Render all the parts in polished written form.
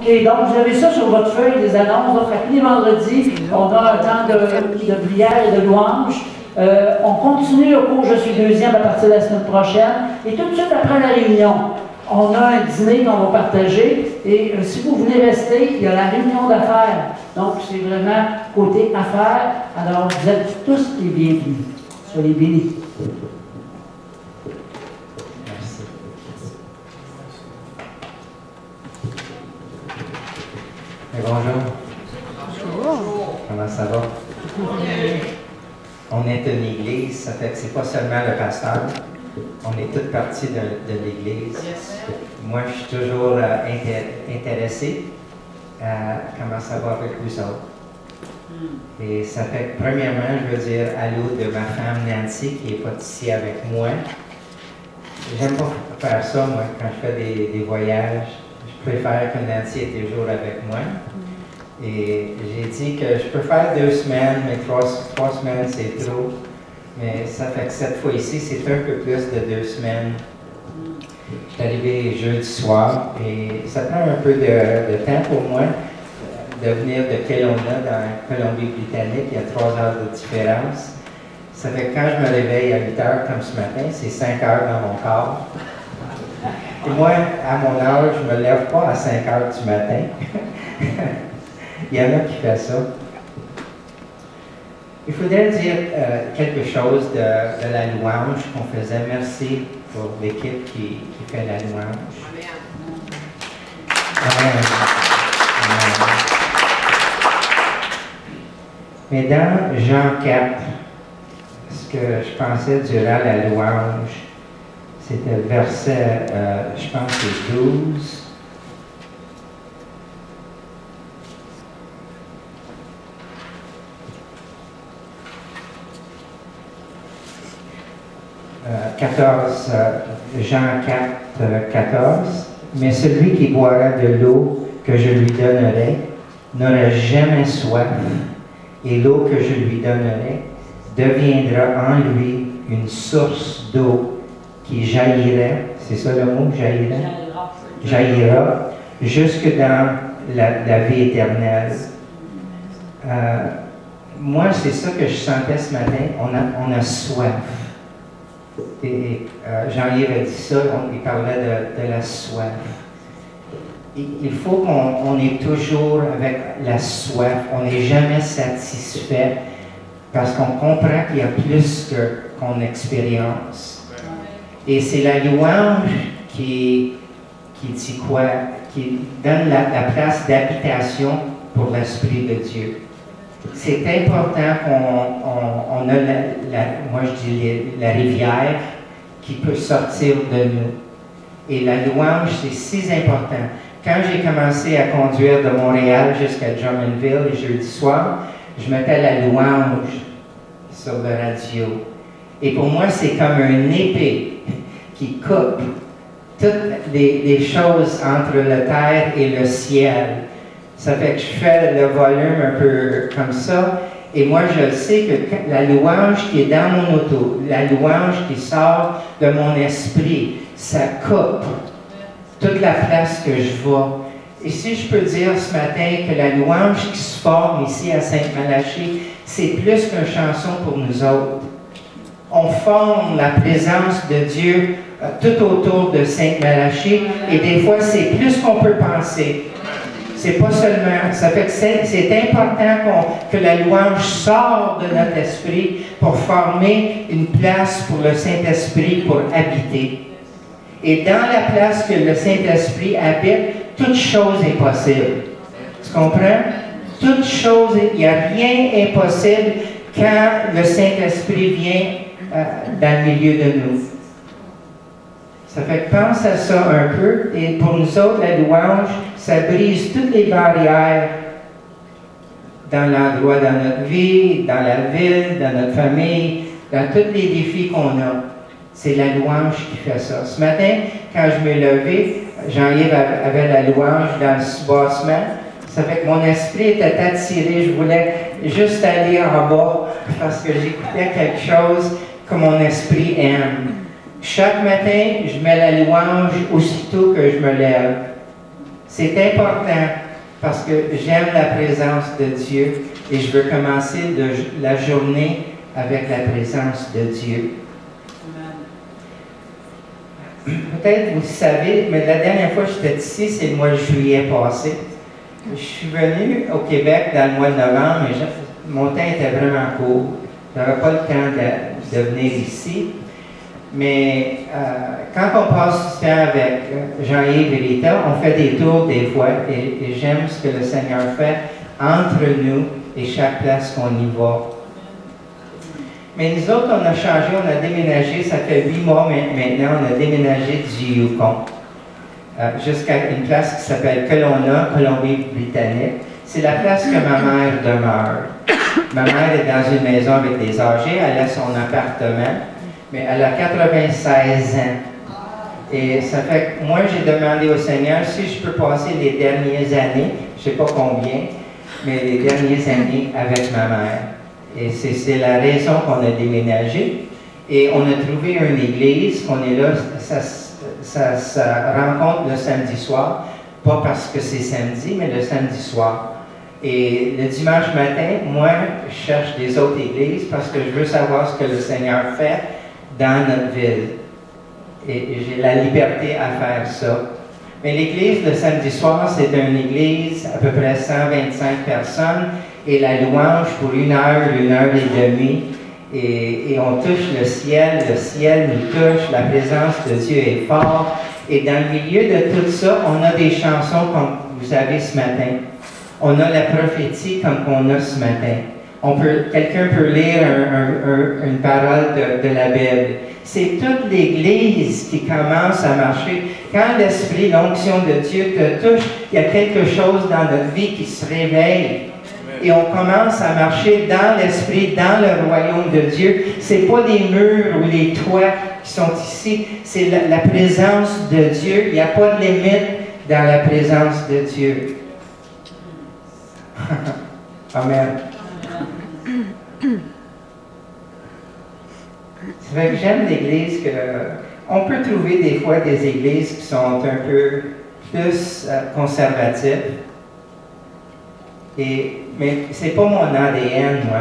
OK, donc vous avez ça sur votre feuille des annonces. Donc, à tous les vendredis, on a un temps de prière et de louange. On continue au cours Je suis deuxième à partir de la semaine prochaine. Et tout de suite après la réunion, on a un dîner qu'on va partager. Et si vous voulez rester, il y a la réunion d'affaires. Donc, c'est vraiment côté affaires. Alors, vous êtes tous les bienvenus. Soyez bénis. Merci. Et bonjour. Bonjour. Comment ça va? On est une église, ça fait que c'est pas seulement le pasteur. On est toutes parties de l'église. Moi, je suis toujours intéressé à comment ça va avec vous autres. Et ça fait que, premièrement, je veux dire allô de ma femme Nancy, qui n'est pas ici avec moi. J'aime pas faire ça, moi, quand je fais des voyages. Je préfère que Nancy est toujours avec moi. Et j'ai dit que je peux faire 2 semaines, mais 3 semaines, c'est trop. Mais ça fait que cette fois-ci, c'est un peu plus de 2 semaines. Je suis arrivé jeudi soir et ça prend un peu de temps pour moi de venir de Kelowna, dans la Colombie-Britannique. Il y a 3 heures de différence. Ça fait que quand je me réveille à 8 heures comme ce matin, c'est 5 heures dans mon corps. Et moi, à mon âge, je ne me lève pas à 5 heures du matin. Il y en a qui font ça. Il faudrait dire quelque chose de la louange qu'on faisait. Merci pour l'équipe qui fait la louange. Amen. Amen. Mais dans Jean 4, ce que je pensais durant la louange, c'était le verset, je pense, c'est 12. 14, Jean 4, 14. Mais celui qui boira de l'eau que je lui donnerai n'aura jamais soif, et l'eau que je lui donnerai deviendra en lui une source d'eau qui jaillirait, c'est ça le mot, jaillirait? Jaillira jusque dans la vie éternelle. Moi, c'est ça que je sentais ce matin, on a soif. Et Jean-Yves a dit ça, il parlait de la soif. Il faut qu'on ait toujours avec la soif, on n'est jamais satisfait parce qu'on comprend qu'il y a plus qu'on expérience. Et c'est la louange qui dit quoi? Qui donne la place d'habitation pour l'Esprit de Dieu. C'est important qu'on a, moi je dis la rivière qui peut sortir de nous. Et la louange, c'est si important. Quand j'ai commencé à conduire de Montréal jusqu'à Drummondville, jeudi soir, je mettais la louange sur le radio. Et pour moi, c'est comme une épée qui coupe toutes les choses entre la terre et le ciel. Ça fait que je fais le volume un peu comme ça. Et moi, je sais que la louange qui est dans mon auto, la louange qui sort de mon esprit, ça coupe toute la place que je vois. Et si je peux dire ce matin que la louange qui se forme ici à Sainte-Malachie, c'est plus qu'une chanson pour nous autres. On forme la présence de Dieu tout autour de Sainte-Malachie et des fois, c'est plus qu'on peut penser. C'est pas seulement, ça fait que c'est important que la louange sorte de notre esprit pour former une place pour le Saint-Esprit pour habiter. Et dans la place que le Saint-Esprit habite, toute chose est possible. Tu comprends? Toute chose, il n'y a rien impossible quand le Saint-Esprit vient dans le milieu de nous. Ça fait que pense à ça un peu. Et pour nous autres, la louange, ça brise toutes les barrières dans l'endroit, dans notre vie, dans la ville, dans notre famille, dans tous les défis qu'on a. C'est la louange qui fait ça. Ce matin, quand je m'ai levé, Jean-Yves avait la louange dans le soubassement. Ça fait que mon esprit était attiré. Je voulais juste aller en bas parce que j'écoutais quelque chose que mon esprit aime. Chaque matin, je mets la louange aussitôt que je me lève. C'est important parce que j'aime la présence de Dieu et je veux commencer la journée avec la présence de Dieu. Peut-être vous le savez, mais la dernière fois que j'étais ici, c'est le mois de juillet passé. Je suis venu au Québec dans le mois de novembre, mais mon temps était vraiment court. Je n'avais pas le temps de venir ici. Mais quand on passe du temps avec Jean-Yves et Rita, on fait des tours des fois et j'aime ce que le Seigneur fait entre nous et chaque place qu'on y va. Mais nous autres, on a changé, on a déménagé, ça fait 8 mois maintenant, on a déménagé du Yukon jusqu'à une place qui s'appelle Kelowna, Colombie-Britannique. C'est la place que ma mère demeure. Ma mère est dans une maison avec des âgés, elle a son appartement, mais elle a 96 ans. Et ça fait que moi, j'ai demandé au Seigneur si je peux passer les dernières années, je ne sais pas combien, mais les dernières années avec ma mère. Et c'est la raison qu'on a déménagé. Et on a trouvé une église, qu'on est là, ça rencontre le samedi soir, pas parce que c'est samedi, mais le samedi soir. Et le dimanche matin, moi, je cherche des autres églises parce que je veux savoir ce que le Seigneur fait dans notre ville. Et j'ai la liberté à faire ça. Mais l'église, le samedi soir, c'est une église à peu près 125 personnes. Et la louange pour 1 heure et demie, et on touche le ciel nous touche, la présence de Dieu est forte. Et dans le milieu de tout ça, on a des chansons comme vous avez ce matin. On a la prophétie comme qu'on a ce matin. Quelqu'un peut lire une parole de la Bible. C'est toute l'Église qui commence à marcher. Quand l'Esprit, l'onction de Dieu te touche, il y a quelque chose dans notre vie qui se réveille. Et on commence à marcher dans l'Esprit, dans le royaume de Dieu. Ce n'est pas les murs ou les toits qui sont ici, c'est la présence de Dieu. Il n'y a pas de limite dans la présence de Dieu. Amen. C'est vrai que j'aime l'Église on peut trouver des fois des églises qui sont un peu plus conservatives. Mais ce n'est pas mon ADN, moi.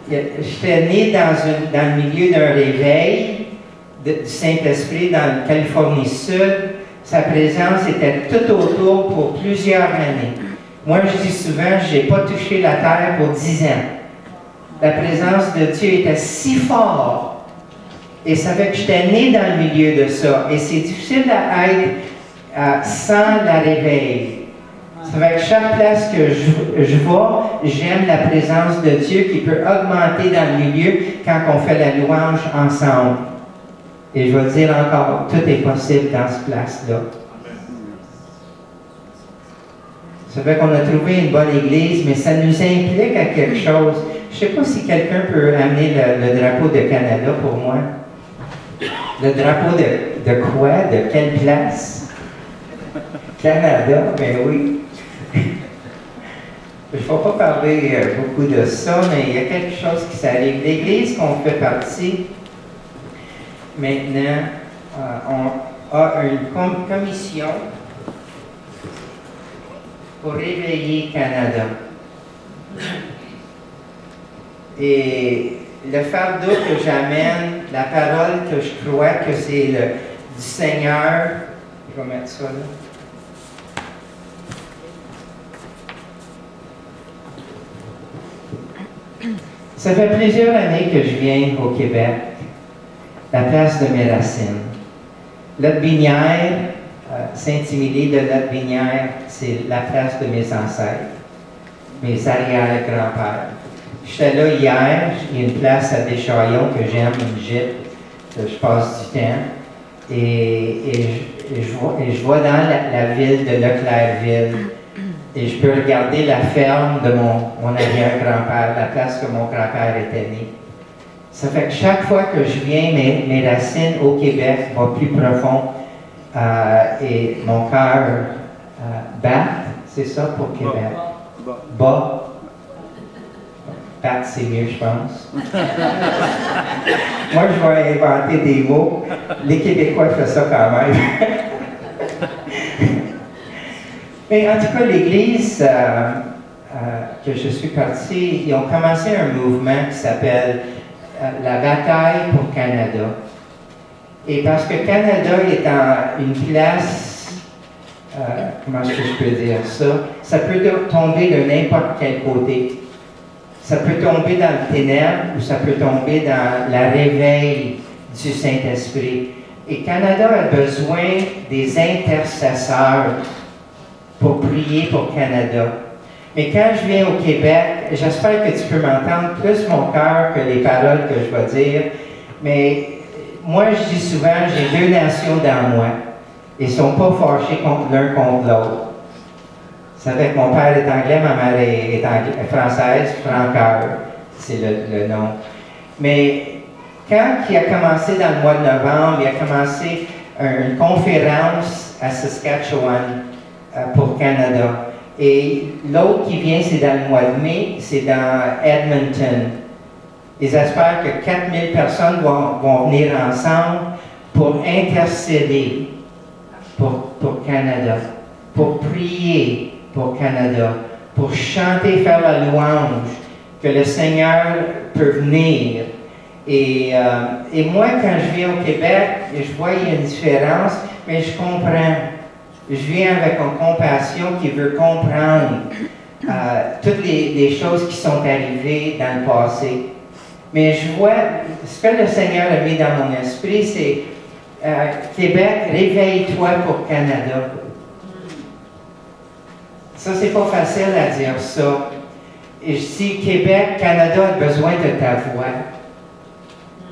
J'étais né dans le milieu d'un réveil du Saint-Esprit dans la Californie Sud. Sa présence était tout autour pour plusieurs années. Moi, je dis souvent, je n'ai pas touché la terre pour 10 ans. La présence de Dieu était si forte. Et ça fait que j'étais né dans le milieu de ça. Et c'est difficile à être sans la réveil. Ça fait que chaque place que je vais, j'aime la présence de Dieu qui peut augmenter dans le milieu quand on fait la louange ensemble. Et je vais dire encore, tout est possible dans cette place-là. Ça fait qu'on a trouvé une bonne église, mais ça nous implique à quelque chose. Je ne sais pas si quelqu'un peut amener le drapeau de Canada pour moi. Le drapeau de quoi? De quelle place? Canada, ben oui. Je ne vais pas parler beaucoup de ça, mais il y a quelque chose qui s'arrive. L'Église qu'on fait partie, maintenant, on a une commission pour réveiller Canada. Et le fardeau que j'amène, la parole que je crois que c'est du Seigneur, je vais mettre ça là. Ça fait plusieurs années que je viens au Québec, la place de mes racines. L'Aude-Binière, Saint-Émilie de l'Aude-Binière, c'est la place de mes ancêtres, mes arrière-grands-pères. J'étais là hier, il y a une place à Deschaillons que j'aime, une gîte, je passe du temps, et je vois dans la ville de Leclercville. Et je peux regarder la ferme de mon arrière-grand-père, la place que mon grand-père était né. Ça fait que chaque fois que je viens, mes racines au Québec vont plus profond et mon cœur bat, c'est ça pour Québec. Bas. Bat, c'est mieux, je pense. Moi, je vais inventer des mots. Les Québécois font ça quand même. Mais en tout cas, l'Église que je suis parti, ils ont commencé un mouvement qui s'appelle la bataille pour Canada. Et parce que Canada est en une place, comment est-ce que je peux dire ça? Ça peut tomber de n'importe quel côté. Ça peut tomber dans le ténèbre ou ça peut tomber dans la réveil du Saint-Esprit. Et Canada a besoin des intercesseurs pour prier pour Canada. Mais quand je viens au Québec, j'espère que tu peux m'entendre plus mon cœur que les paroles que je vais dire. Mais moi, je dis souvent, j'ai deux nations dans moi. Ils ne sont pas fâchés l'un contre l'autre. Vous savez que mon père est anglais, ma mère est française, Francoeur, c'est le nom. Mais quand il a commencé dans le mois de novembre, il a commencé une conférence à Saskatchewan pour Canada. Et l'autre qui vient, c'est dans le mois de mai, c'est dans Edmonton. Ils espèrent que 4000 personnes vont venir ensemble pour intercéder pour Canada, pour prier pour Canada, pour chanter, faire la louange, que le Seigneur peut venir. Et moi, quand je viens au Québec, je vois qu'il y a une différence, mais je comprends. Je viens avec une compassion qui veut comprendre toutes les choses qui sont arrivées dans le passé. Mais je vois, ce que le Seigneur a mis dans mon esprit, c'est Québec, réveille-toi pour Canada. Ça, c'est pas facile à dire ça. Et je dis, Québec, Canada a besoin de ta voix.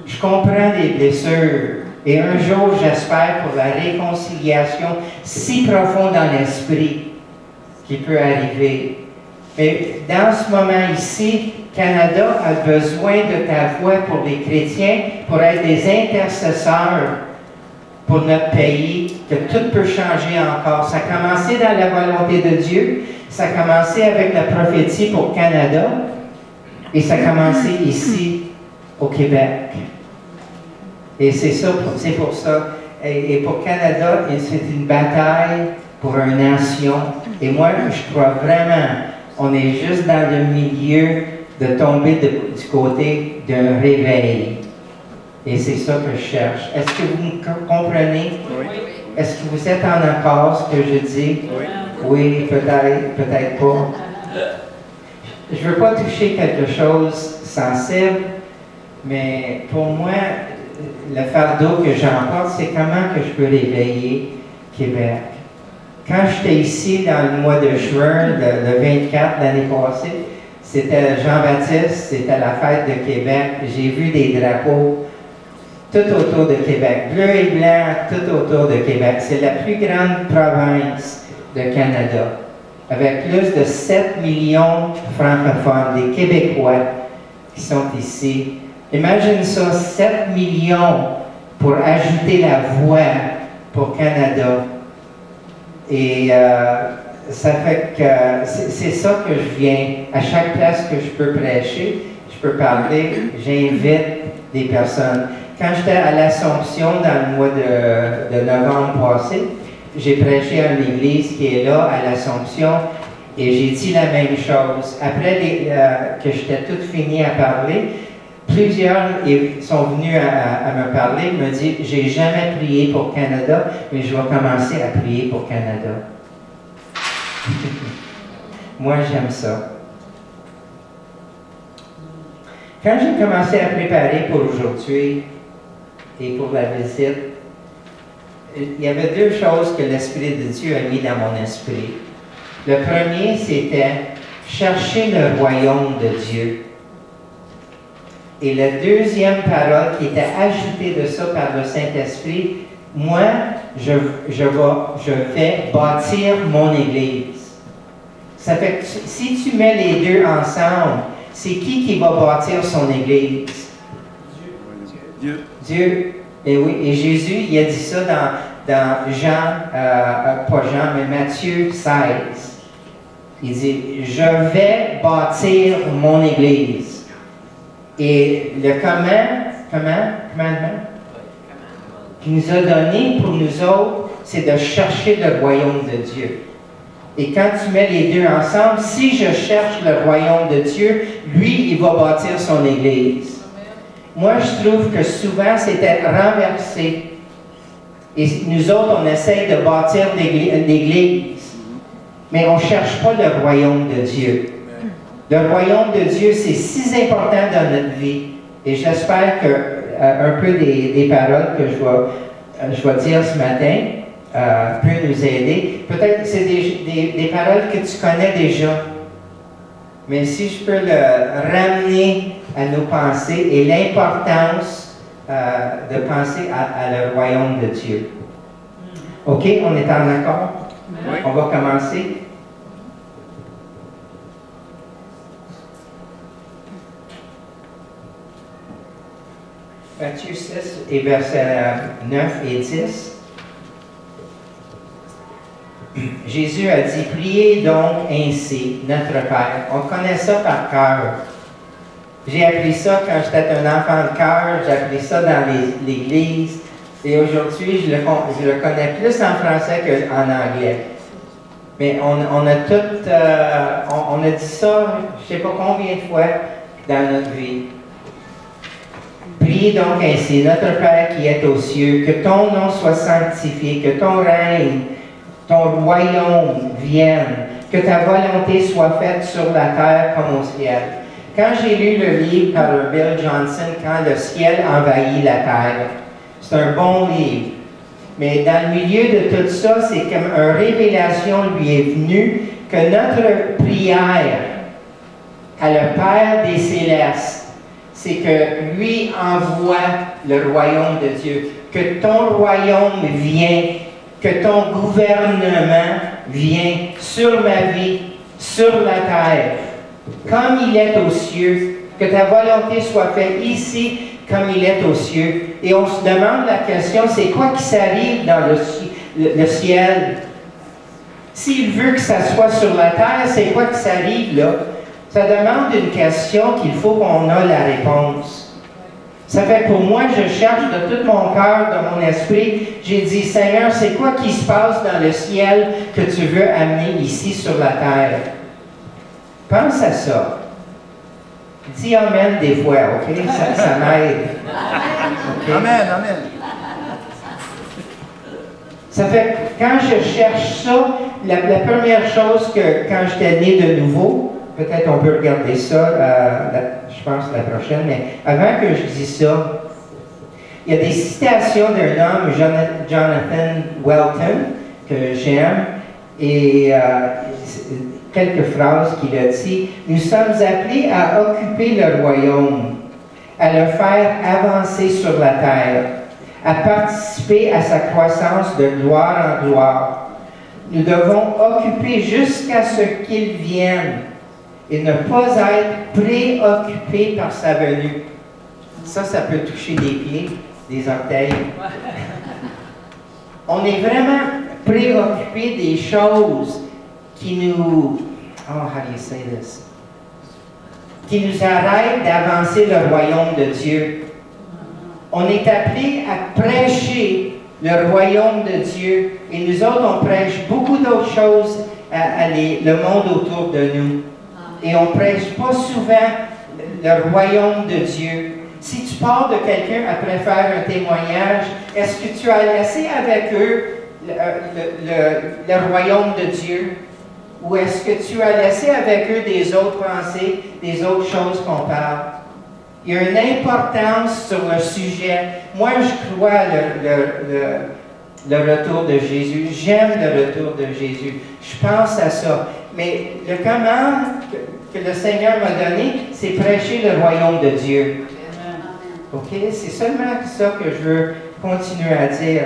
Je comprends les blessures. Et un jour, j'espère pour la réconciliation si profonde dans l'esprit qui peut arriver. Mais dans ce moment ici, Canada a besoin de ta voix pour les chrétiens, pour être des intercesseurs pour notre pays, que tout peut changer encore. Ça a commencé dans la volonté de Dieu, ça a commencé avec la prophétie pour Canada, et ça a commencé ici, au Québec. Et c'est pour ça. Et pour Canada, c'est une bataille pour une nation. Et moi, je crois vraiment, on est juste dans le milieu de tomber du côté d'un réveil. Et c'est ça que je cherche. Est-ce que vous me comprenez? Oui. Est-ce que vous êtes en accord ce que je dis? Oui. Oui, peut-être pas. Je ne veux pas toucher quelque chose sensible, mais pour moi, le fardeau que j'emporte, c'est comment que je peux réveiller Québec. Quand j'étais ici dans le mois de juin, le 24 l'année passée, c'était Jean-Baptiste, c'était la fête de Québec. J'ai vu des drapeaux tout autour de Québec, bleu et blanc, tout autour de Québec. C'est la plus grande province de Canada, avec plus de 7 millions de francophones, des Québécois qui sont ici. Imagine ça, 7 millions pour ajouter la voix pour Canada. Et ça fait que c'est ça que je viens. À chaque place que je peux prêcher, je peux parler, j'invite des personnes. Quand j'étais à l'Assomption dans le mois de novembre passé, j'ai prêché à une église qui est là, à l'Assomption, et j'ai dit la même chose. Après que j'étais toute finie à parler, plusieurs sont venus à me parler, me disent, j'ai jamais prié pour Canada, mais je vais commencer à prier pour Canada. Moi, j'aime ça. Quand j'ai commencé à préparer pour aujourd'hui et pour la visite, il y avait deux choses que l'Esprit de Dieu a mis dans mon esprit. Le premier, c'était chercher le royaume de Dieu. Et la deuxième parole qui était ajoutée de ça par le Saint-Esprit, moi, je vais bâtir mon Église. Ça fait que si tu mets les deux ensemble, c'est qui va bâtir son Église? Dieu. Dieu. Et oui, et Jésus, il a dit ça dans Jean, pas Jean, mais Matthieu 16. Il dit, je vais bâtir mon Église. Et le commandement qu'il nous a donné pour nous autres, c'est de chercher le royaume de Dieu. Et quand tu mets les deux ensemble, si je cherche le royaume de Dieu, lui, il va bâtir son Église. Moi, je trouve que souvent, c'était renversé. Et nous autres, on essaye de bâtir l'Église. Mais on ne cherche pas le royaume de Dieu. Le royaume de Dieu, c'est si important dans notre vie. Et j'espère que un peu des paroles que je vais dire ce matin peut nous aider. Peut-être que c'est des paroles que tu connais déjà. Mais si je peux le ramener à nos pensées et l'importance de penser à le royaume de Dieu. OK, on est en accord? Oui. On va commencer. Matthieu 6 et versets 9 et 10. Jésus a dit, priez donc ainsi, notre Père. On connaît ça par cœur. J'ai appris ça quand j'étais un enfant de cœur, j'ai appris ça dans l'Église. Et aujourd'hui, je le connais plus en français qu'en anglais. Mais on a tout, on a dit ça, je ne sais pas combien de fois dans notre vie. Priez donc ainsi, notre Père qui est aux cieux, que ton nom soit sanctifié, que ton règne, ton royaume vienne, que ta volonté soit faite sur la terre comme au ciel. Quand j'ai lu le livre par Bill Johnson, Quand le ciel envahit la terre, c'est un bon livre. Mais dans le milieu de tout ça, c'est comme une révélation lui est venue que notre prière à le Père des célestes, c'est que lui envoie le royaume de Dieu, que ton royaume vienne, que ton gouvernement vienne sur ma vie, sur la terre, comme il est aux cieux, que ta volonté soit faite ici comme il est aux cieux. Et on se demande la question, c'est quoi qui s'arrive dans le ciel? S'il veut que ça soit sur la terre, c'est quoi qui s'arrive là? Ça demande une question qu'il faut qu'on ait la réponse. Ça fait pour moi, je cherche de tout mon cœur, de mon esprit. J'ai dit, Seigneur, c'est quoi qui se passe dans le ciel que tu veux amener ici sur la terre? Pense à ça. Dis amen des fois, OK? Ça m'aide. Okay? Amen, amen. Ça fait que quand je cherche ça, la première chose que quand j'étais né de nouveau, peut-être on peut regarder ça, je pense la prochaine, mais avant que je dise ça, il y a des citations d'un homme, Jonathan Welton, que j'aime, et quelques phrases qu'il a dit. Nous sommes appelés à occuper le royaume, à le faire avancer sur la terre, à participer à sa croissance de gloire en gloire. Nous devons occuper jusqu'à ce qu'il vienne et ne pas être préoccupés par sa venue. Ça peut toucher des pieds, des orteils. On est vraiment préoccupés des choses qui nous, how do you say this? Qui nous arrêtent d'avancer le royaume de Dieu. On est appelé à prêcher le royaume de Dieu. Et nous autres, on prêche beaucoup d'autres choses à le monde autour de nous. Et on ne prêche pas souvent le royaume de Dieu. Si tu parles de quelqu'un après faire un témoignage, est-ce que tu as laissé avec eux le royaume de Dieu? Ou est-ce que tu as laissé avec eux des autres pensées, des autres choses qu'on parle? Il y a une importance sur le sujet. Moi, je crois le retour de Jésus. J'aime le retour de Jésus. Je pense à ça. Mais le comment que le Seigneur m'a donné, c'est prêcher le royaume de Dieu. OK? C'est seulement ça que je veux continuer à dire.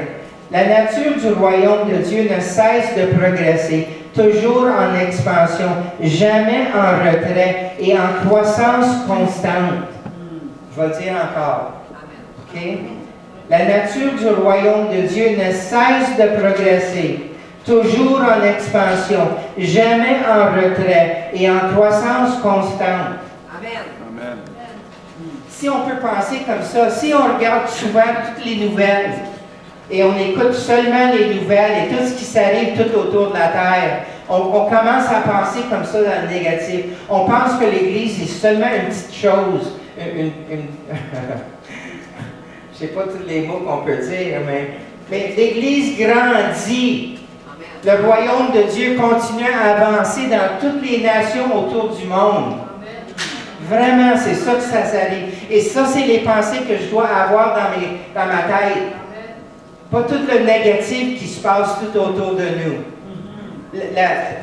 La nature du royaume de Dieu ne cesse de progresser, toujours en expansion, jamais en retrait et en croissance constante. Je vais le dire encore. OK? La nature du royaume de Dieu ne cesse de progresser, toujours en expansion, jamais en retrait et en croissance constante. Amen. Amen. Si on peut penser comme ça, si on regarde souvent toutes les nouvelles, et on écoute seulement les nouvelles et tout ce qui s'arrive tout autour de la terre, On commence à penser comme ça dans le négatif. On pense que l'Église est seulement une petite chose. Je ne sais pas tous les mots qu'on peut dire, mais l'Église grandit. Le royaume de Dieu continue à avancer dans toutes les nations autour du monde. Vraiment, c'est ça que ça s'arrive. Et ça, c'est les pensées que je dois avoir dans ma tête. Pas tout le négatif qui se passe tout autour de nous.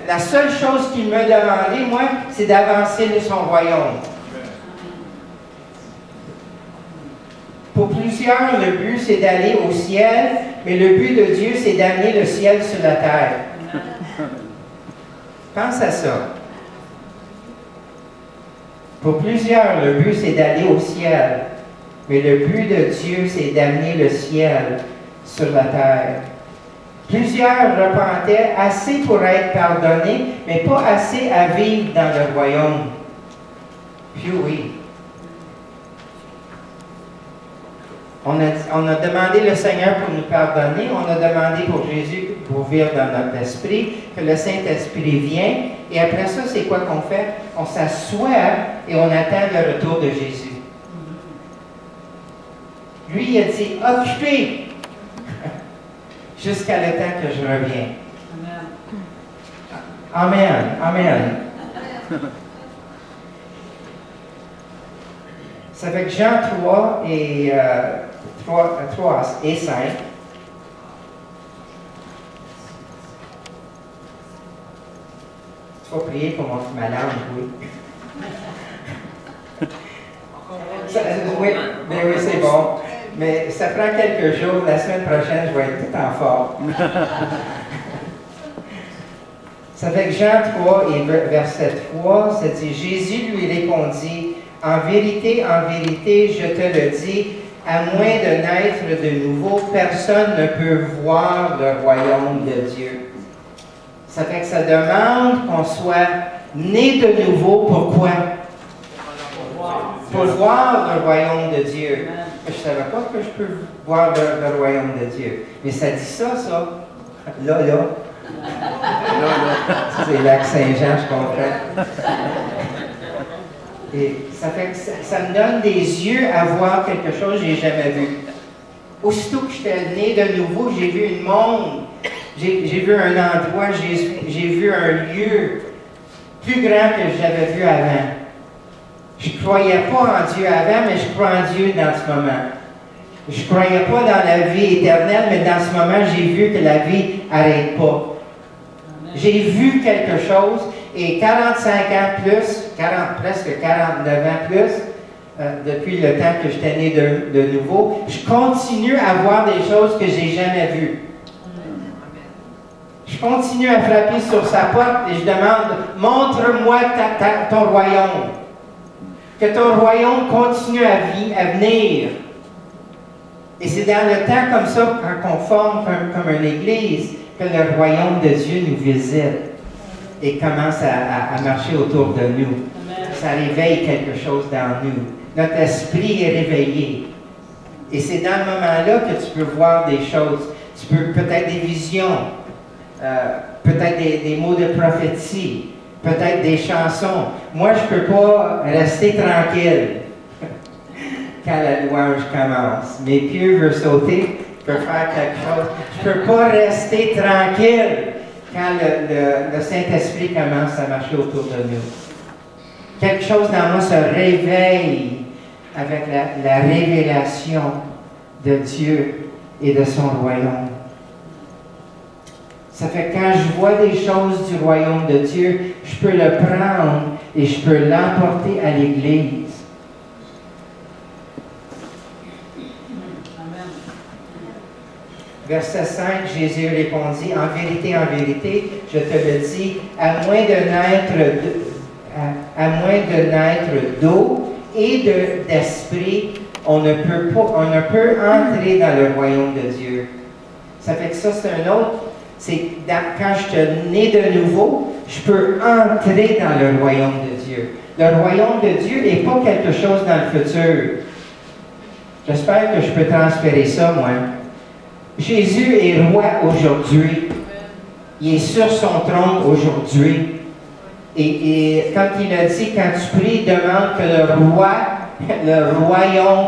La seule chose qu'il m'a demandé, moi, c'est d'avancer de son royaume. Pour plusieurs, le but, c'est d'aller au ciel, mais le but de Dieu, c'est d'amener le ciel sur la terre. Pense à ça. Pour plusieurs, le but, c'est d'aller au ciel, mais le but de Dieu, c'est d'amener le ciel sur la terre. Plusieurs repentaient assez pour être pardonnés, mais pas assez à vivre dans le royaume. Puis oui. On a demandé le Seigneur pour nous pardonner, on a demandé pour Jésus pour vivre dans notre esprit, que le Saint-Esprit vienne, et après ça, c'est quoi qu'on fait? On s'assoit et on attend le retour de Jésus. Lui, il a dit, occupez jusqu'à le temps que je reviens. Amen. Amen. Ça fait que Jean 3 et 3 et 5. Tu vas prier pour ma langue, oui. Oui, mais oui, c'est bon. Mais ça prend quelques jours. La semaine prochaine, je vais être tout en forme. Ça fait que Jean 3 et verset 3, ça dit, Jésus lui répondit, en vérité, je te le dis, à moins de naître de nouveau, personne ne peut voir le royaume de Dieu. Ça fait que ça demande qu'on soit né de nouveau. Pourquoi? Pour voir le royaume de Dieu. Je ne savais pas que je peux voir le royaume de Dieu. Mais ça dit ça. Là. C'est Lac Saint-Jean, je comprends. Et ça fait que ça me donne des yeux à voir quelque chose que je n'ai jamais vu. Aussitôt que j'étais né de nouveau, j'ai vu une monde, j'ai vu un endroit, j'ai vu un lieu plus grand que j'avais vu avant. Je ne croyais pas en Dieu avant, mais je crois en Dieu dans ce moment. Je ne croyais pas dans la vie éternelle, mais dans ce moment, j'ai vu que la vie n'arrête pas. J'ai vu quelque chose, et 45 ans plus, presque 49 ans plus, depuis le temps que j'étais né de nouveau, je continue à voir des choses que je n'ai jamais vues. Je continue à frapper sur sa porte et je demande, montre-moi ton royaume. Que ton royaume continue à venir. Et c'est dans le temps comme ça, quand on forme comme une église, que le royaume de Dieu nous visite et commence à marcher autour de nous. Ça réveille quelque chose dans nous. Notre esprit est réveillé. Et c'est dans le moment-là que tu peux voir des choses. Tu peux peut-être des visions, peut-être des mots de prophétie, peut-être des chansons. Moi, je ne peux pas rester tranquille quand la louange commence. Mes pieds veulent sauter, je peux faire quelque chose. Je ne peux pas rester tranquille quand le Saint-Esprit commence à marcher autour de nous. Quelque chose dans moi se réveille avec la révélation de Dieu et de son royaume. Ça fait que quand je vois des choses du royaume de Dieu, je peux le prendre et je peux l'emporter à l'Église. Verset 5, Jésus répondit, en vérité, je te le dis, à moins de naître d'eau et d'esprit, on ne peut entrer dans le royaume de Dieu. Ça fait que ça, c'est un autre. C'est quand je suis né de nouveau, je peux entrer dans le royaume de Dieu. Le royaume de Dieu n'est pas quelque chose dans le futur. J'espère que je peux transférer ça, moi. Jésus est roi aujourd'hui. Il est sur son trône aujourd'hui. Et comme il a dit, quand tu pries, demande que le royaume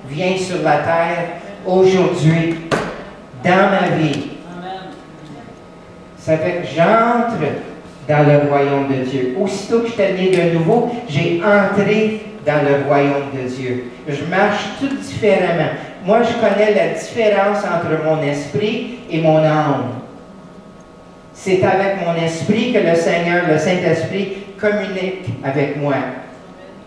vienne sur la terre aujourd'hui, dans ma vie. Ça fait que j'entre dans le royaume de Dieu. Aussitôt que je suis né de nouveau, j'ai entré dans le royaume de Dieu. Je marche tout différemment. Moi, je connais la différence entre mon esprit et mon âme. C'est avec mon esprit que le Seigneur, le Saint-Esprit, communique avec moi.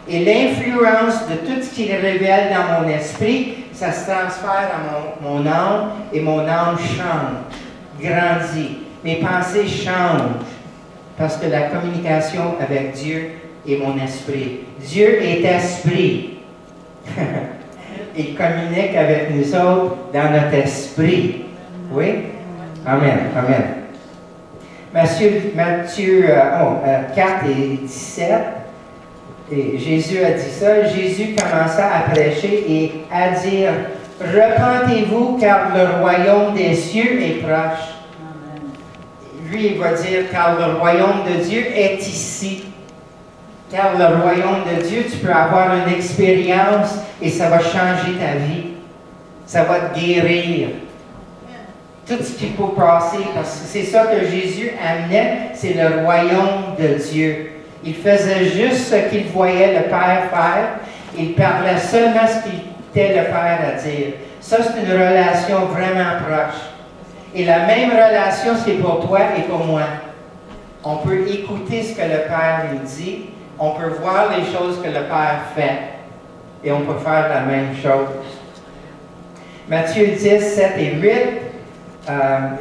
Et l'influence de tout ce qu'il révèle dans mon esprit, ça se transfère à mon âme, et mon âme change, grandit. Mes pensées changent, parce que la communication avec Dieu est mon esprit. Dieu est esprit. Il communique avec nous autres dans notre esprit. Oui? Amen. Amen. Matthieu 4 et 17, et Jésus a dit ça. Jésus commença à prêcher et à dire, « Repentez-vous, car le royaume des cieux est proche. » Lui, il va dire, « Car le royaume de Dieu est ici. » Car le royaume de Dieu, tu peux avoir une expérience et ça va changer ta vie. Ça va te guérir. Tout ce qu'il faut passer, parce que c'est ça que Jésus amenait, c'est le royaume de Dieu. Il faisait juste ce qu'il voyait le Père faire. Il parlait seulement ce qu'il était le Père à dire. Ça, c'est une relation vraiment proche. Et la même relation, c'est pour toi et pour moi. On peut écouter ce que le Père nous dit. On peut voir les choses que le Père fait. Et on peut faire la même chose. Matthieu 10, 7 et 8.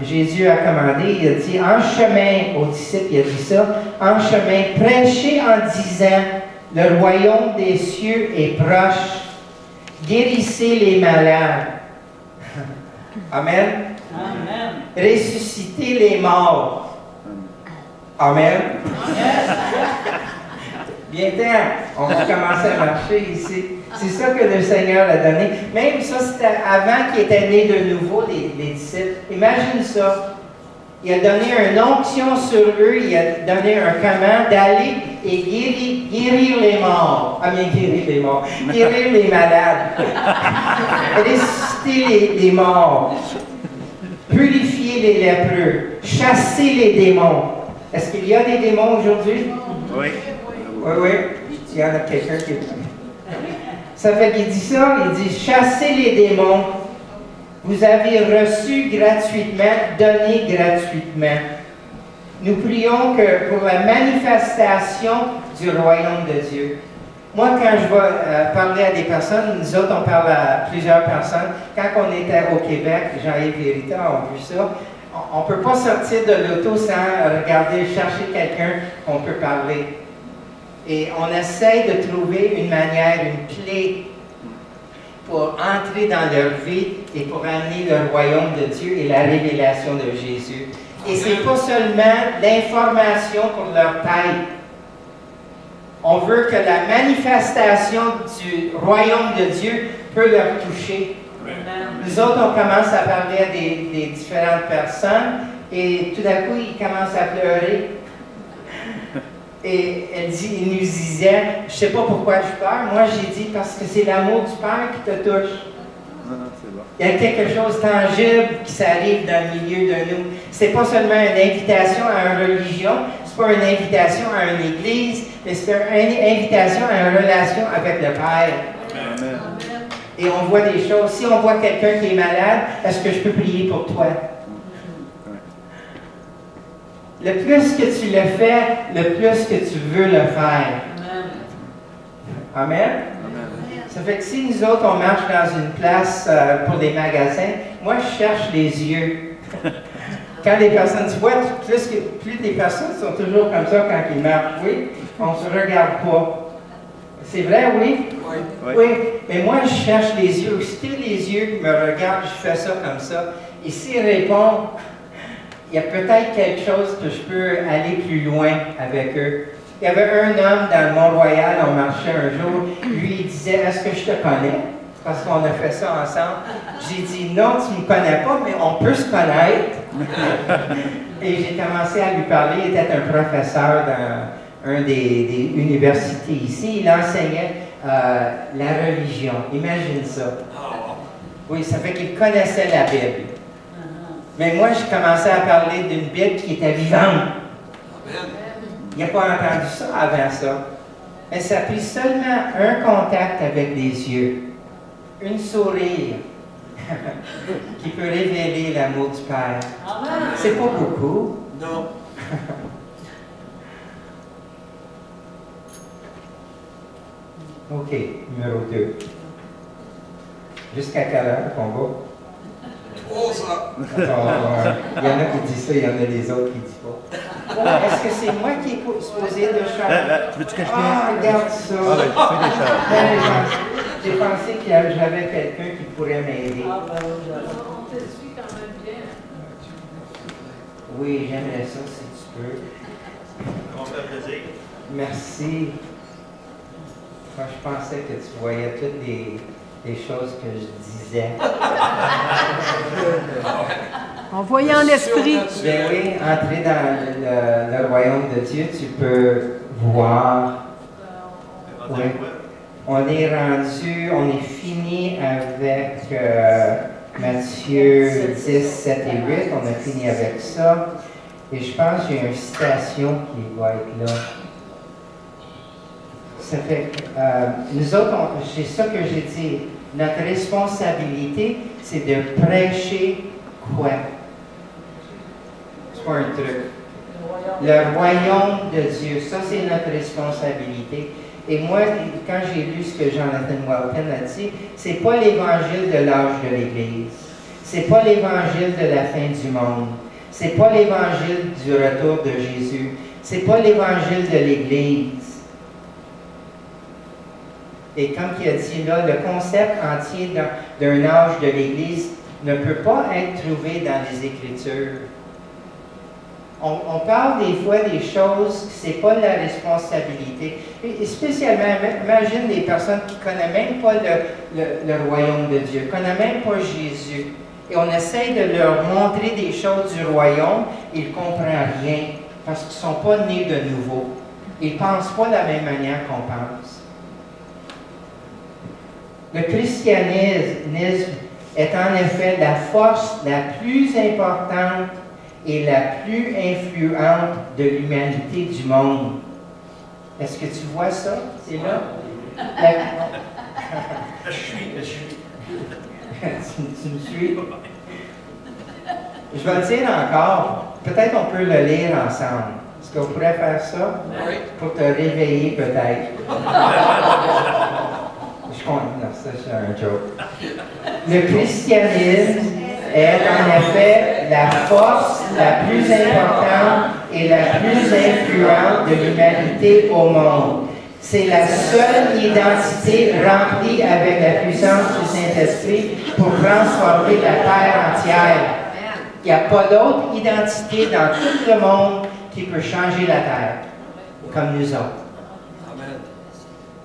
Jésus a commandé, il a dit, en chemin, aux disciples, il a dit ça, en chemin, prêchez en disant, le royaume des cieux est proche, guérissez les malades. Amen. Amen. Ressuscitez les morts. Amen. Bientôt, on va commencer à marcher ici. C'est ça que le Seigneur a donné. Même ça, c'était avant qu'ils étaient nés de nouveau, les disciples. Imagine ça. Il a donné une onction sur eux, il a donné un command d'aller et guérir les morts. Ah bien, guérir les morts. Guérir les malades. Ressusciter les morts. Purifier les lépreux. Chasser les démons. Est-ce qu'il y a des démons aujourd'hui? Oui. Oui, oui. Il y en a quelqu'un qui est... Ça fait qu'il dit ça, il dit, chassez les démons. Vous avez reçu gratuitement, donné gratuitement. Nous prions que pour la manifestation du royaume de Dieu. Moi, quand je vais parler à des personnes, nous autres, on parle à plusieurs personnes. Quand on était au Québec, Jean-Yves Vérita a vu ça, on ne peut pas sortir de l'auto sans regarder, chercher quelqu'un qu'on peut parler. Et on essaie de trouver une manière, une clé pour entrer dans leur vie et pour amener le royaume de Dieu et la révélation de Jésus. Et ce n'est pas seulement l'information pour leur tête. On veut que la manifestation du royaume de Dieu peut leur toucher. Nous autres, on commence à parler à des différentes personnes et tout d'un coup, ils commencent à pleurer. Et il nous disait, je ne sais pas pourquoi je pleure. Moi, j'ai dit, parce que c'est l'amour du Père qui te touche. Il y a quelque chose de tangible qui s'arrive dans le milieu de nous. Ce n'est pas seulement une invitation à une religion, ce n'est pas une invitation à une église, mais c'est une invitation à une relation avec le Père. Amen. Et on voit des choses. Si on voit quelqu'un qui est malade, est-ce que je peux prier pour toi? Le plus que tu le fais, le plus que tu veux le faire. Amen. Amen. Ça fait que si nous autres, on marche dans une place pour des magasins, moi, je cherche les yeux. Quand les personnes, tu vois, plus les personnes sont toujours comme ça quand ils marchent, oui, on ne se regarde pas. C'est vrai, oui? Oui. Oui. Mais moi, je cherche les yeux. Si les yeux me regardent, je fais ça comme ça. Et s'ils répondent, il y a peut-être quelque chose que je peux aller plus loin avec eux. Il y avait un homme dans le Mont-Royal, on marchait un jour, lui il disait, est-ce que je te connais? Parce qu'on a fait ça ensemble. J'ai dit, non, tu ne me connais pas, mais on peut se connaître. Et j'ai commencé à lui parler. Il était un professeur dans une des universités ici. Il enseignait la religion. Imagine ça. Oui, ça fait qu'il connaissait la Bible. Mais moi, je commençais à parler d'une Bible qui était vivante. Il n'a pas entendu ça avant ça. Mais ça a pris seulement un contact avec les yeux, une sourire, qui peut révéler l'amour du Père. C'est pas beaucoup. Non. OK, numéro 2. Jusqu'à quelle heure qu'on va? Oh, ça! Il y en a qui disent ça, il y en a les autres qui disent pas. Est-ce que c'est moi qui est supposé de chanter? Tu veux-tu cacher? Ah, regarde ça! Ah, ben, tu fais des choses. J'ai pensé que j'avais quelqu'un qui pourrait m'aider. On te suit quand même bien. Oui, j'aimerais ça si tu peux. On fait plaisir. Merci. Quand je pensais que tu voyais toutes les choses que je disais. On voyait en esprit. Ben oui, entrer dans le royaume de Dieu, tu peux voir. Oui. On est rendu, on est fini avec Matthieu 10, 7 et 8. On a fini avec ça. Et je pense qu'il y a une citation qui va être là. Ça fait que nous autres, c'est ça que j'ai dit. Notre responsabilité, c'est de prêcher quoi? C'est pas un truc. Le royaume de Dieu, ça c'est notre responsabilité. Et moi, quand j'ai lu ce que Jonathan Walton a dit, c'est pas l'évangile de l'âge de l'Église. C'est pas l'évangile de la fin du monde. C'est pas l'évangile du retour de Jésus. C'est pas l'évangile de l'Église. Et comme il a dit là, le concept entier d'un âge de l'Église ne peut pas être trouvé dans les Écritures. On parle des fois des choses, ce n'est pas la responsabilité. Et spécialement, imagine des personnes qui ne connaissent même pas le royaume de Dieu, ne connaissent même pas Jésus. Et on essaie de leur montrer des choses du royaume, ils ne comprennent rien, parce qu'ils ne sont pas nés de nouveau. Ils ne pensent pas de la même manière qu'on pense. Le christianisme est en effet la force la plus importante et la plus influente de l'humanité du monde. Est-ce que tu vois ça? C'est là? Je suis. Tu me suis? Je vais le dire encore. Peut-être on peut le lire ensemble. Est-ce qu'on pourrait faire ça? Oui. Pour te réveiller, peut-être. Non, ça c'est un joke. Le christianisme est en effet la force la plus importante et la plus influente de l'humanité au monde. C'est la seule identité remplie avec la puissance du Saint-Esprit pour transformer la terre entière. Il n'y a pas d'autre identité dans tout le monde qui peut changer la terre, comme nous autres.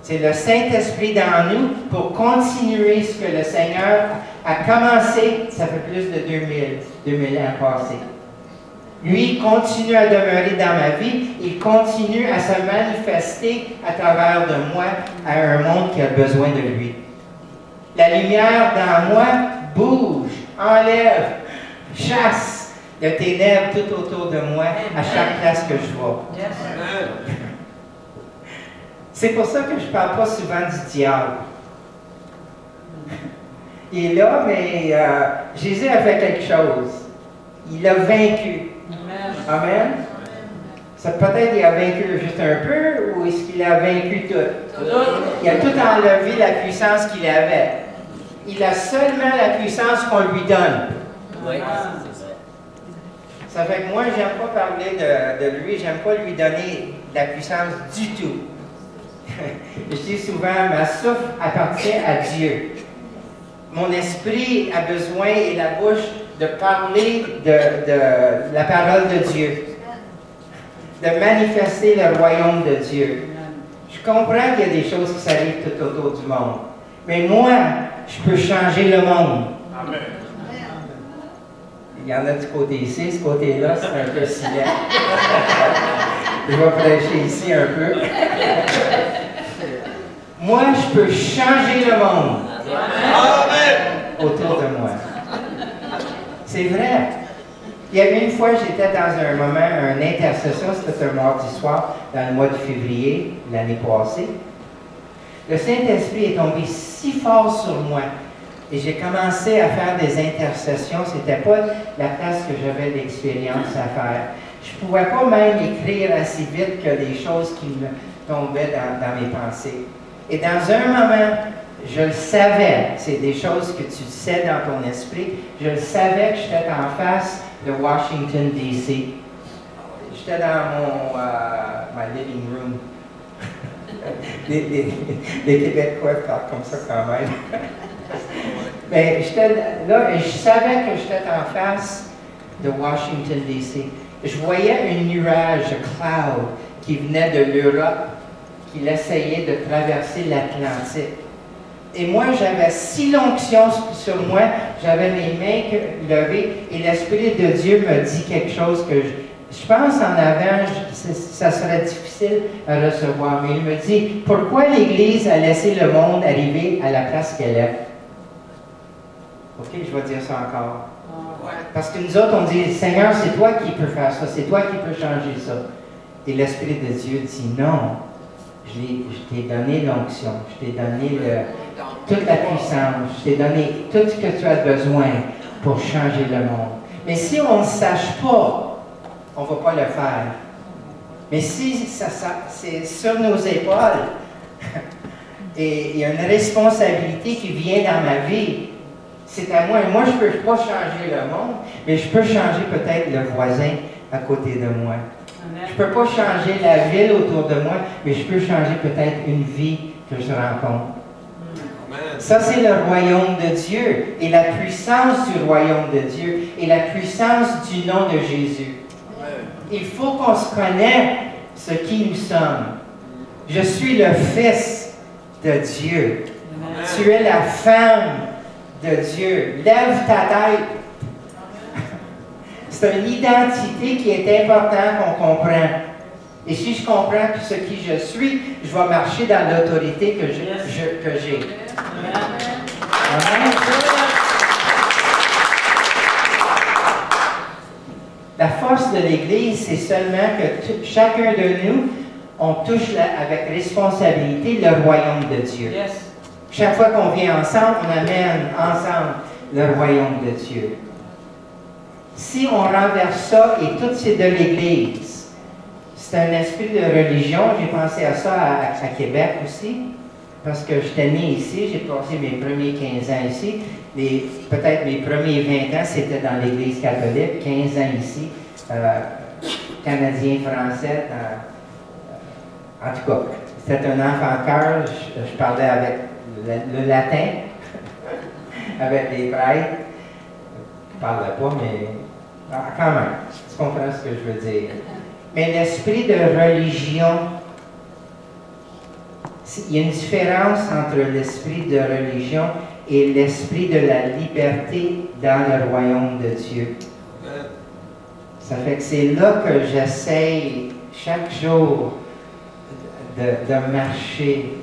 C'est le Saint-Esprit dans nous pour continuer ce que le Seigneur a commencé, ça fait plus de 2000 ans passés. Lui, il continue à demeurer dans ma vie, il continue à se manifester à travers de moi à un monde qui a besoin de lui. La lumière dans moi bouge, enlève, chasse le ténèbres tout autour de moi à chaque place que je vais. C'est pour ça que je ne parle pas souvent du diable. Il est là, mais Jésus a fait quelque chose. Il a vaincu. Amen. Ça peut-être il a vaincu juste un peu, ou est-ce qu'il a vaincu tout? Il a tout enlevé la puissance qu'il avait. Il a seulement la puissance qu'on lui donne. Oui. Ça fait que moi, j'aime pas parler de lui, j'aime pas lui donner la puissance du tout. Je dis souvent, ma souffle appartient à Dieu. Mon esprit a besoin et la bouche de parler de la parole de Dieu, de manifester le royaume de Dieu. Je comprends qu'il y a des choses qui s'arrivent tout autour du monde, mais moi, je peux changer le monde. Amen. Il y en a du côté ici, ce côté-là, c'est un peu silent. Je vais prêcher ici un peu. Moi, je peux changer le monde autour de moi. C'est vrai. Il y avait une fois, j'étais dans un moment, une intercession, c'était un mardi soir, dans le mois de février, l'année passée. Le Saint-Esprit est tombé si fort sur moi. Et j'ai commencé à faire des intercessions. Ce n'était pas la place que j'avais d'expérience à faire. Je ne pouvais pas même écrire assez vite que des choses qui me tombaient dans mes pensées. Et dans un moment, je le savais, c'est des choses que tu sais dans ton esprit, je le savais que j'étais en face de Washington, D.C. J'étais dans mon my living room. Les Québécois parlent comme ça quand même. Mais j'étais là et je savais que j'étais en face de Washington, D.C. Je voyais un nuage, un cloud, qui venait de l'Europe, qui essayait de traverser l'Atlantique. Et moi, j'avais si l'onction sur moi, j'avais mes mains levées, et l'Esprit de Dieu me dit quelque chose que je pense en avant, ça serait difficile à recevoir. Mais il me dit, pourquoi l'Église a laissé le monde arriver à la place qu'elle est? OK, je vais dire ça encore. Parce que nous autres, on dit, Seigneur, c'est toi qui peux faire ça, c'est toi qui peux changer ça. Et l'Esprit de Dieu dit, non, je t'ai donné l'onction, je t'ai donné toute la puissance, je t'ai donné tout ce que tu as besoin pour changer le monde. Mais si on ne sache pas, on ne va pas le faire. Mais si c'est sur nos épaules, et il y a une responsabilité qui vient dans ma vie, c'est à moi. Et moi, je ne peux pas changer le monde, mais je peux changer peut-être le voisin à côté de moi. Je ne peux pas changer la ville autour de moi, mais je peux changer peut-être une vie que je rencontre. Ça, c'est le royaume de Dieu et la puissance du royaume de Dieu et la puissance du nom de Jésus. Il faut qu'on se connaisse ce qui nous sommes. Je suis le fils de Dieu. Tu es la femme de Dieu. Lève ta tête. C'est une identité qui est importante qu'on comprenne. Et si je comprends ce qui je suis, je vais marcher dans l'autorité que j'ai. Amen. La force de l'Église, c'est seulement que chacun de nous, on touche avec responsabilité le royaume de Dieu. Chaque fois qu'on vient ensemble, on amène ensemble le royaume de Dieu. Si on renverse ça, et tout c'est de l'Église, c'est un esprit de religion. J'ai pensé à ça à Québec aussi, parce que j'étais né ici, j'ai passé mes premiers 15 ans ici. Peut-être mes premiers 20 ans, c'était dans l'Église catholique, 15 ans ici, Canadien, Français, en tout cas, c'était un enfant cœur, je parlais avec le latin, avec les prêtres. Je ne parlais pas, mais quand même, tu comprends ce que je veux dire. Mais l'esprit de religion, il y a une différence entre l'esprit de religion et l'esprit de la liberté dans le royaume de Dieu. Ça fait que c'est là que j'essaye chaque jour de marcher.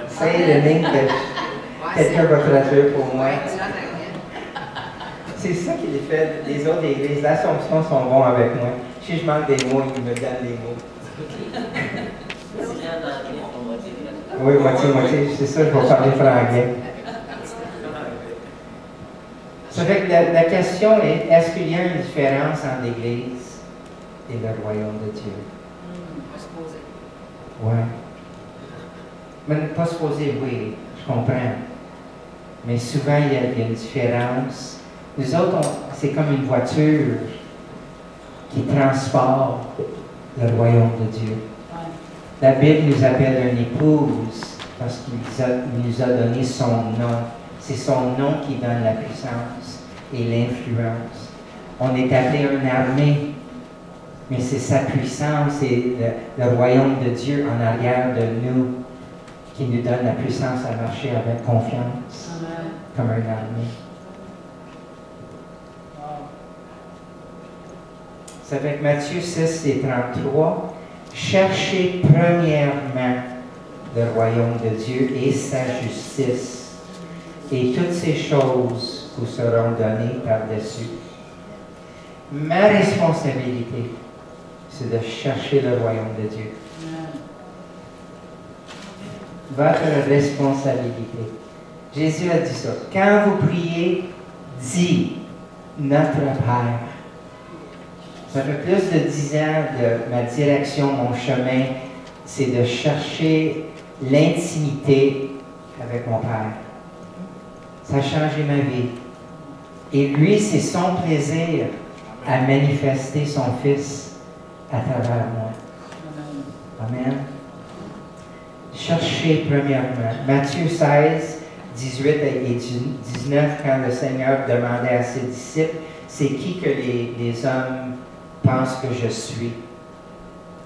C'est le ligne que quelqu'un va traduire pour moi. C'est ça qui les fait, les autres églises. L'Assomption sont bons avec moi. Si je manque des mots, ils me donnent des mots. Oui, moitié, c'est ça, je vais parler franglais. Ça fait que la question est, est-ce qu'il y a une différence entre l'Église et le royaume de Dieu? Pas se poser. Oui. Mais pas se poser, oui, je comprends. Mais souvent, il y a une différence. Nous autres, c'est comme une voiture qui transporte le royaume de Dieu. La Bible nous appelle une épouse parce qu'il nous a donné son nom. C'est son nom qui donne la puissance et l'influence. On est appelé une armée, mais c'est sa puissance et le royaume de Dieu en arrière de nous qui nous donne la puissance à marcher avec confiance, Amen. comme un armée. Ça fait que Matthieu 6 et 33, cherchez premièrement le royaume de Dieu et sa justice, et toutes ces choses vous seront données par-dessus. Ma responsabilité, c'est de chercher le royaume de Dieu. Votre responsabilité. Jésus a dit ça. Quand vous priez, dis notre Père. Ça fait plus de 10 ans de ma direction, mon chemin, c'est de chercher l'intimité avec mon Père. Ça a changé ma vie. Et lui, c'est son plaisir à manifester son Fils à travers moi. Amen. Cherchez premièrement. Matthieu 16, 18 et 19, quand le Seigneur demandait à ses disciples, c'est qui que les hommes pensent que je suis?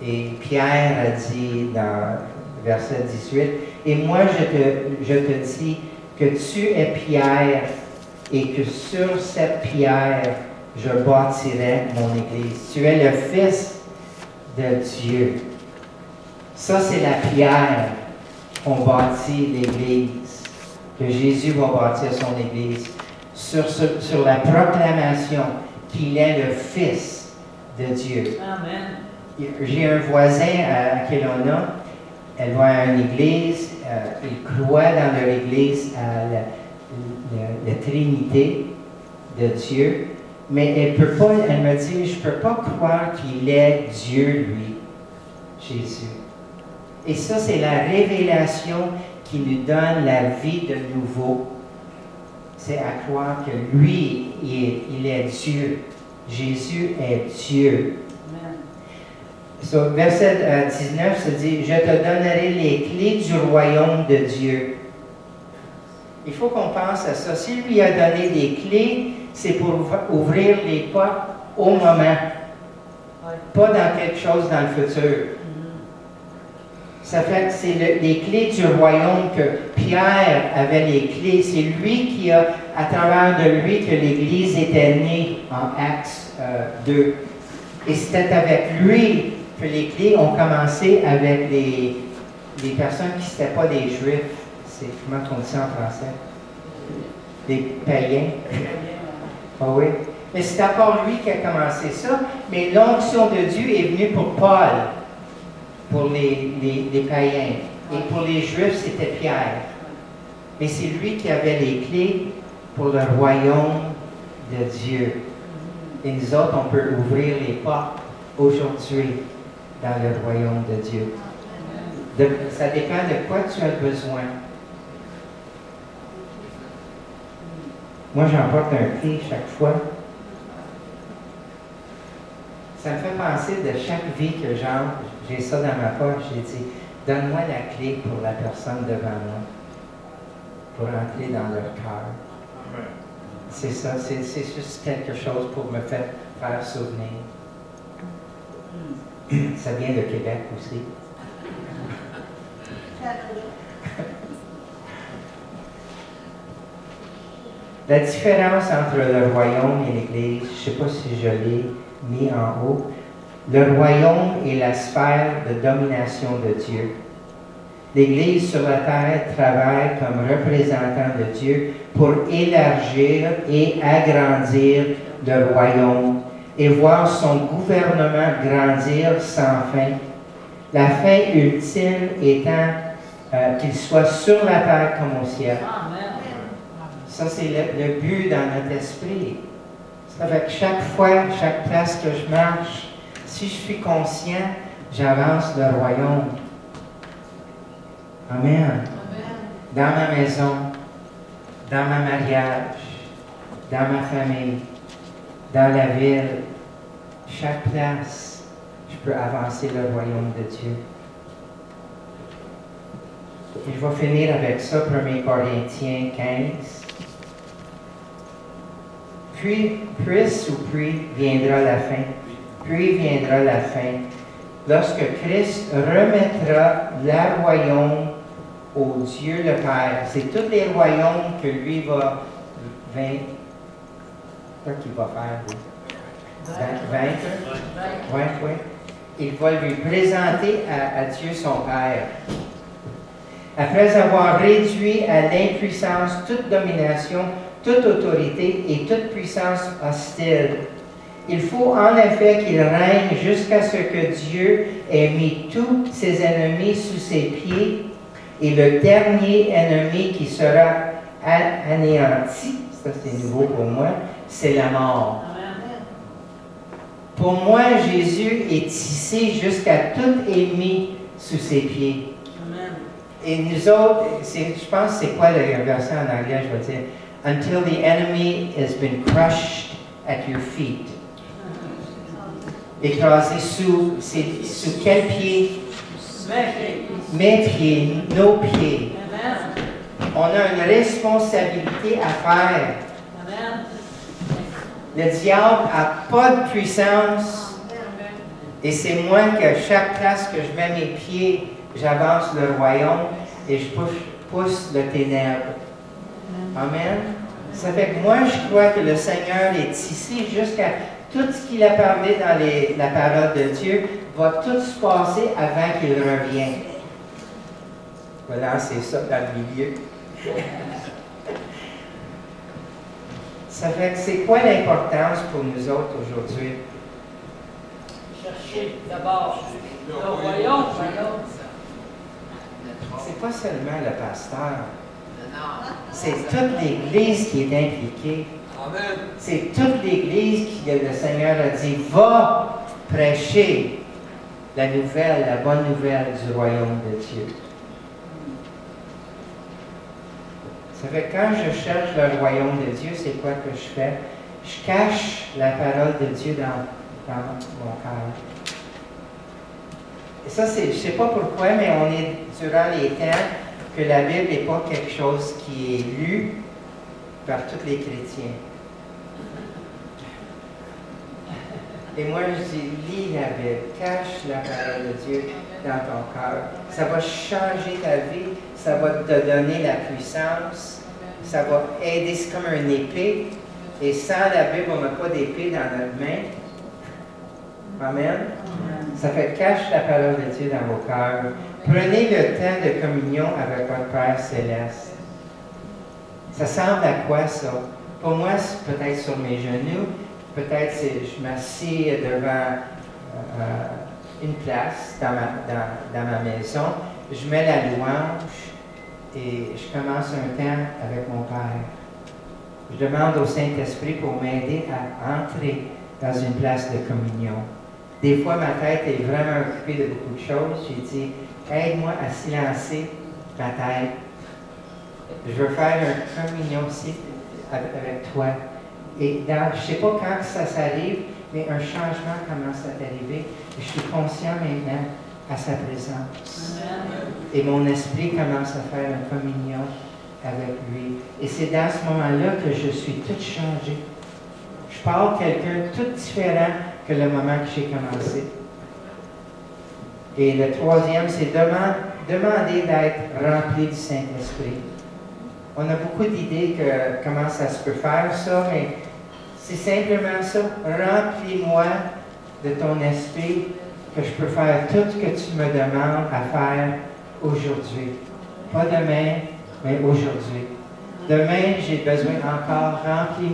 Et Pierre a dit dans verset 18, et moi je te dis que tu es Pierre et que sur cette pierre je bâtirai mon Église. Tu es le Fils de Dieu. Ça, c'est la pierre qu'on bâtit l'Église, que Jésus va bâtir son Église, sur la proclamation qu'il est le Fils de Dieu. Amen. J'ai un voisin à Kelowna, elle va à une église, il croit dans leur église à la Trinité de Dieu, mais elle me dit, je ne peux pas croire qu'il est Dieu, lui, Jésus. Et ça, c'est la révélation qui nous donne la vie de nouveau. C'est à croire que lui, il est Dieu. Jésus est Dieu. Amen. So, verset 19 se dit, « Je te donnerai les clés du royaume de Dieu. » Il faut qu'on pense à ça. S'il lui a donné des clés, c'est pour ouvrir les portes au moment, pas dans quelque chose dans le futur. Ça fait que c'est les clés du royaume que Pierre avait les clés. C'est lui qui a, à travers de lui, que l'Église était née en Actes 2. Et c'était avec lui que les clés ont commencé avec les personnes qui n'étaient pas des Juifs. C'est comment on dit ça en français? Des païens. Ah oui. Mais c'est encore lui qui a commencé ça. Mais l'onction de Dieu est venue pour Paul, pour les païens. Et pour les Juifs, c'était Pierre. Mais c'est lui qui avait les clés pour le royaume de Dieu. Et nous autres, on peut ouvrir les portes aujourd'hui dans le royaume de Dieu. Ça dépend de quoi tu as besoin. Moi, j'emporte un clé chaque fois. Ça me fait penser de chaque vie que j'ai ça dans ma poche. J'ai dit, donne-moi la clé pour la personne devant moi, pour entrer dans leur cœur. C'est ça, c'est juste quelque chose pour me faire souvenir. Ça vient de Québec aussi. La différence entre le royaume et l'Église, je ne sais pas si je l'ai mis en haut. Le royaume est la sphère de domination de Dieu. L'Église sur la terre travaille comme représentant de Dieu pour élargir et agrandir le royaume et voir son gouvernement grandir sans fin. La fin ultime étant qu'il soit sur la terre comme au ciel. Amen. Ça, c'est le but dans notre esprit. Ça fait que chaque fois, chaque place que je marche, si je suis conscient, j'avance le royaume. Amen. Dans ma maison, dans ma mariage, dans ma famille, dans la ville, chaque place, je peux avancer le royaume de Dieu. Et je vais finir avec ça, 1 Corinthiens 15. Puis viendra la fin. Puis viendra la fin. Lorsque Christ remettra le royaume au Dieu le Père. C'est tous les royaumes que lui va vaincre. Quoi qu'il va faire, lui? Vaincre? Oui. Il va lui présenter à Dieu son Père. Après avoir réduit à l'impuissance toute domination, toute autorité et toute puissance hostile, il faut en effet qu'il règne jusqu'à ce que Dieu ait mis tous ses ennemis sous ses pieds, et le dernier ennemi qui sera anéanti, ça c'est nouveau pour moi, c'est la mort. Pour moi, Jésus est tissé jusqu'à tout est mis sous ses pieds. Et nous autres, je pense que c'est quoi le verset en anglais, je vais dire, until the enemy has been crushed at your feet. Écrasé sous quel pied? Mes pieds, nos pieds. On a une responsabilité à faire. Le diable n'a pas de puissance. Et c'est moi que chaque place que je mets mes pieds, j'avance le royaume et je pousse le ténèbre. Amen. Ça fait que moi, je crois que le Seigneur est ici jusqu'à tout ce qu'il a parlé dans la parole de Dieu va tout se passer avant qu'il revienne. Voilà, c'est ça dans le milieu. Ça fait que c'est quoi l'importance pour nous autres aujourd'hui? Chercher d'abord le royaume. C'est pas seulement le pasteur. C'est toute l'Église qui est impliquée. C'est toute l'Église qui, le Seigneur a dit, va prêcher la bonne nouvelle du royaume de Dieu. Ça fait que quand je cherche le royaume de Dieu, c'est quoi que je fais? Je cache la parole de Dieu dans mon cœur. Et ça, je ne sais pas pourquoi, mais on est durant les temps que la Bible n'est pas quelque chose qui est lu par tous les chrétiens. Et moi, je dis, lis la Bible, cache la parole de Dieu dans ton cœur. Ça va changer ta vie, ça va te donner la puissance, ça va aider, c'est comme une épée. Et sans la Bible, on n'a pas d'épée dans notre main. Amen. Ça fait cache la parole de Dieu dans vos cœurs. Prenez le temps de communion avec votre Père Céleste. Ça semble à quoi ça? Pour moi, c'est peut-être sur mes genoux. Peut-être je m'assieds devant une place dans ma maison. Je mets la louange et je commence un temps avec mon Père. Je demande au Saint-Esprit pour m'aider à entrer dans une place de communion. Des fois, ma tête est vraiment occupée de beaucoup de choses. J'ai dit, aide-moi à silencer ma tête. Je veux faire une communion aussi avec toi. Et je ne sais pas quand ça s'arrive, mais un changement commence à t'arriver. Je suis conscient maintenant à sa présence. Et mon esprit commence à faire une communion avec lui. Et c'est dans ce moment-là que je suis tout changé. Je parle quelqu'un tout différent que le moment que j'ai commencé. Et le troisième, c'est demander d'être rempli du Saint-Esprit. On a beaucoup d'idées que comment ça se peut faire ça, mais c'est simplement ça. Remplis-moi de ton esprit que je peux faire tout ce que tu me demandes à faire aujourd'hui. Pas demain, mais aujourd'hui. Demain, j'ai besoin encore remplir